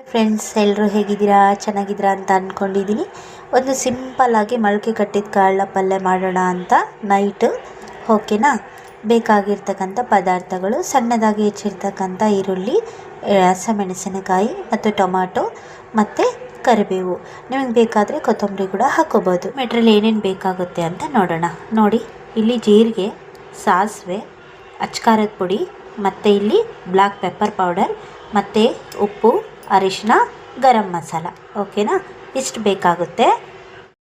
Friends, ಎಲ್ಲರೂ ಹೇಗಿದ್ದೀರಾ? ಚೆನ್ನಾಗಿದ್ದೀರಾ ಅಂತ ಅಂದ್ಕೊಂಡಿದ್ದೀನಿ. ಒಂದು ಸಿಂಪಲ್ಲಾಗಿ ಮೊಳಕೆ ಕಟ್ಟಿದ ಕಾಳನ್ನ ಪಲ್ಯ ಮಾಡೋಣ ಅಂತ ನೈಟ್. ಓಕೆನಾ? ಬೇಕಾಗಿರ್ತಕ್ಕಂಥ ಪದಾರ್ಥಗಳು: ಸಣ್ಣದಾಗಿ ಹೆಚ್ಚಿರ್ತಕ್ಕಂಥ ಈರುಳ್ಳಿ, ಹಸಿಮೆಣಸಿನಕಾಯಿ ಮತ್ತು ಟೊಮಾಟೊ ಮತ್ತು ಕರಿಬೇವು. ನಿಮಗೆ ಬೇಕಾದರೆ ಕೊತ್ತಂಬರಿ ಕೂಡ ಹಾಕ್ಕೋಬೋದು. ಮೆಟ್ರಿಯಲ್ ಏನೇನು ಬೇಕಾಗುತ್ತೆ ಅಂತ ನೋಡೋಣ. ನೋಡಿ, ಇಲ್ಲಿ ಜೀರಿಗೆ, ಸಾಸಿವೆ, ಅಚ್ಕಾರದ ಪುಡಿ ಮತ್ತು ಇಲ್ಲಿ ಬ್ಲ್ಯಾಕ್ ಪೆಪ್ಪರ್ ಪೌಡರ್ ಮತ್ತು ಉಪ್ಪು, ಅರಿಶಿನ, ಗರಂ ಮಸಾಲ. ಓಕೆನಾ? ಇಷ್ಟು ಬೇಕಾಗುತ್ತೆ.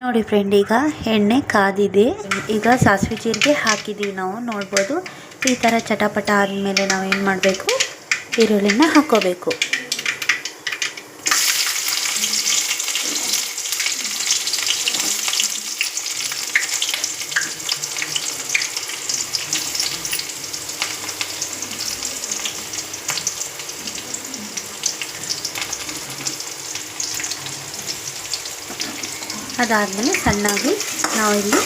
ನೋಡಿ ಫ್ರೆಂಡ್, ಈಗ ಎಣ್ಣೆ ಕಾದಿದೆ. ಈಗ ಸಾಸಿವೆ ಜೀರಿಗೆ ಹಾಕಿದ್ದೀವಿ ನಾವು. ನೋಡ್ಬೋದು, ಈ ಥರ ಚಟಪಟ ಆದಮೇಲೆ ನಾವು ಏನು ಮಾಡಬೇಕು? ಈರುಳ್ಳಿನ ಹಾಕ್ಕೋಬೇಕು. ಅದಾದಮೇಲೆ ಸಣ್ಣಾಗಿ ನಾವು ಇಲ್ಲಿ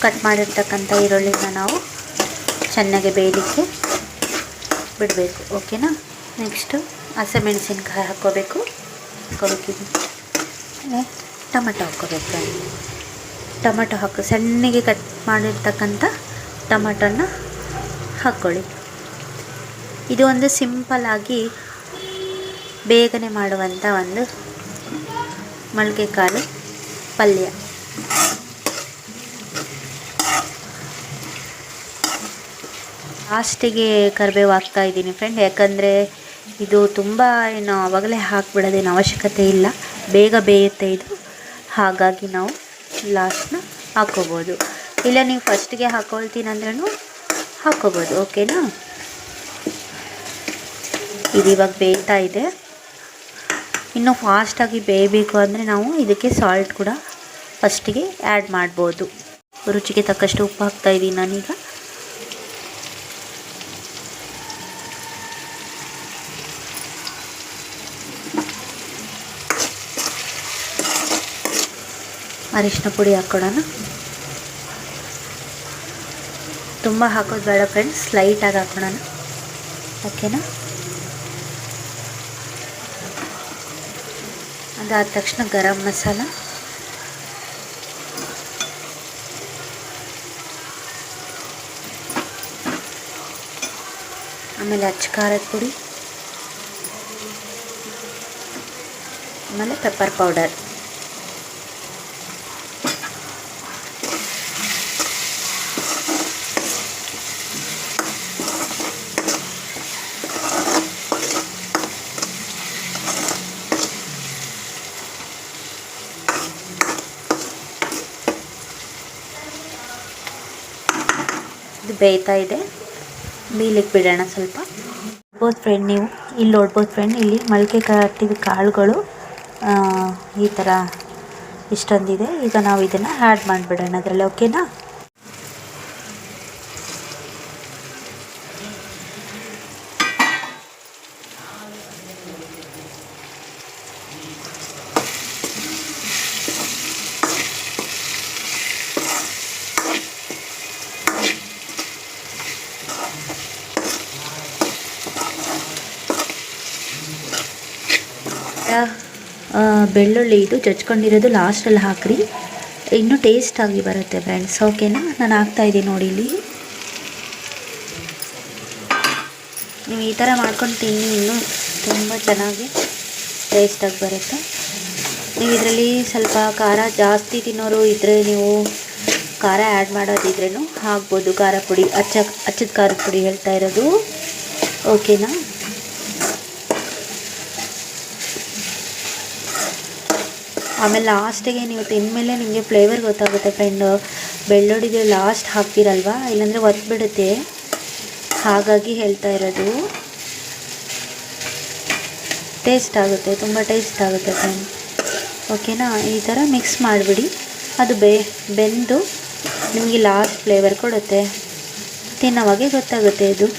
ಕಟ್ ಮಾಡಿರ್ತಕ್ಕಂಥ ಈರುಳ್ಳಿನ ನಾವು ಚೆನ್ನಾಗಿ ಬೇಯಲಿಕ್ಕೆ ಬಿಡಬೇಕು. ಓಕೆನಾ? ನೆಕ್ಸ್ಟು ಹಸಿಮೆಣಸಿನ್ಕಾಯಿ ಹಾಕ್ಕೋಬೇಕು. ಆಮೇಲೆ ಟೊಮೆಟೊ ಹಾಕ್ಕೋಬೇಕು. ಟೊಮೆಟೊ ಸಣ್ಣಗೆ ಕಟ್ ಮಾಡಿರ್ತಕ್ಕಂಥ ಟೊಮೆಟೊನ ಹಾಕ್ಕೊಳ್ಳಿ. ಇದು ಒಂದು ಸಿಂಪಲ್ಲಾಗಿ ಬೇಗನೆ ಮಾಡುವಂಥ ಒಂದು ಮೊಳಕೆ ಕಾಳು ಪಲ್ಯ. ಲಾಸ್ಟಿಗೆ ಕರಿಬೇವು ಹಾಕ್ತಾಯಿದ್ದೀನಿ ಫ್ರೆಂಡ್, ಯಾಕಂದರೆ ಇದು ತುಂಬ ಏನು ಆವಾಗಲೇ ಹಾಕ್ಬಿಡೋದೇನು ಅವಶ್ಯಕತೆ ಇಲ್ಲ, ಬೇಗ ಬೇಯುತ್ತೆ ಇದು. ಹಾಗಾಗಿ ನಾವು ಲಾಸ್ಟ್ನ ಹಾಕ್ಕೋಬೋದು. ಇಲ್ಲ ನೀವು ಫಸ್ಟಿಗೆ ಹಾಕ್ಕೊಳ್ತೀನಿ ಅಂದ್ರೂ ಹಾಕ್ಕೋಬೋದು. ಓಕೆನಾ? ಇದು ಇವಾಗ ಬೇಯ್ತಾ ಇದೆ. ಇನ್ನು ಫಾಸ್ಟಾಗಿ ಬೇಯಬೇಕು ಅಂದರೆ ನಾವು ಇದಕ್ಕೆ ಸಾಲ್ಟ್ ಕೂಡ ಫಸ್ಟಿಗೆ ಆ್ಯಡ್ ಮಾಡ್ಬೋದು. ರುಚಿಗೆ ತಕ್ಕಷ್ಟು ಉಪ್ಪು ಹಾಕ್ತಾಯಿದ್ದೀನಿ ನಾನೀಗ. ಅರಿಶಿನ ಪುಡಿ ಹಾಕ್ಕೊಡೋಣ. ತುಂಬ ಹಾಕೋದು ಬೇಡ ಫ್ರೆಂಡ್ಸ್, ಲೈಟಾಗಿ ಹಾಕ್ಕೊಳೋಣ. ಓಕೆನಾ? ಅದಾದ ತಕ್ಷಣ ಗರಂ ಮಸಾಲ, ಆಮೇಲೆ ಅಚ್ಕಾರದ ಪುಡಿ, ಆಮೇಲೆ ಪೆಪ್ಪರ್ ಪೌಡರ್. ಇದು ಬೇಯ್ತಾ ಇದೆ, ಬೇಯಲಿಕ್ಕೆ ಬಿಡೋಣ ಸ್ವಲ್ಪ. ನೋಡ್ಬೋದು ಫ್ರೆಂಡ್, ನೀವು ಇಲ್ಲಿ ನೋಡ್ಬೋದು ಫ್ರೆಂಡ್, ಇಲ್ಲಿ ಮೊಳಕೆ ಕಟ್ಟಿದ ಕಾಳುಗಳು ಈ ಥರ ಇಷ್ಟೊಂದಿದೆ. ಈಗ ನಾವು ಇದನ್ನು ಆ್ಯಡ್ ಮಾಡಿಬಿಡೋಣ ಅದರಲ್ಲಿ. ಓಕೆನಾ? ಬೆಳ್ಳುಳ್ಳಿ ಇದು ಜಜ್ಕೊಂಡಿರೋದು ಲಾಸ್ಟಲ್ಲಿ ಹಾಕ್ರಿ, ಇನ್ನೂ ಟೇಸ್ಟಾಗಿ ಬರುತ್ತೆ ಫ್ರೆಂಡ್ಸ್. ಓಕೆನಾ? ನಾನು ಹಾಕ್ತಾಯಿದ್ದೀನಿ ನೋಡಿ ಇಲ್ಲಿ. ನೀವು ಈ ಥರ ಮಾಡ್ಕೊಂಡು ತಿನ್ನಿ, ಇನ್ನೂ ತುಂಬ ಚೆನ್ನಾಗಿ ಟೇಸ್ಟಾಗಿ ಬರುತ್ತೆ. ನೀವು ಇದರಲ್ಲಿ ಸ್ವಲ್ಪ ಖಾರ ಜಾಸ್ತಿ ತಿನ್ನೋರು ಇದ್ದರೆ ನೀವು ಖಾರ ಆ್ಯಡ್ ಮಾಡೋದಿದ್ರೂ ಹಾಕ್ಬೋದು. ಖಾರ ಪುಡಿ, ಅಚ್ಚದ ಖಾರದ ಪುಡಿ ಹೇಳ್ತಾ ಇರೋದು. ಓಕೆನಾ? ಆಮೇಲೆ ಲಾಸ್ಟಿಗೆ ನೀವು ತಿಂದಮೇಲೆ ನಿಮಗೆ ಫ್ಲೇವರ್ ಗೊತ್ತಾಗುತ್ತೆ ಫ್ರೆಂಡು. ಬೆಳ್ಳುಳ್ಳಿದು ಲಾಸ್ಟ್ ಹಾಕ್ತಿರಲ್ವ, ಇಲ್ಲಾಂದರೆ ಒತ್ಬಿಡುತ್ತೆ. ಹಾಗಾಗಿ ಹೇಳ್ತಾ ಇರೋದು. ಟೇಸ್ಟ್ ಆಗುತ್ತೆ, ತುಂಬ ಟೇಸ್ಟ್ ಆಗುತ್ತೆ ಫ್ರೆಂಡ್. ಓಕೆನಾ? ಈ ಥರ ಮಿಕ್ಸ್ ಮಾಡಿಬಿಡಿ. ಅದು ಬೆಂದು ನಿಮಗೆ ಲಾಸ್ಟ್ ಫ್ಲೇವರ್ ಕೊಡುತ್ತೆ. ತಿನ್ನೋವಾಗೆ ಗೊತ್ತಾಗುತ್ತೆ ಇದು.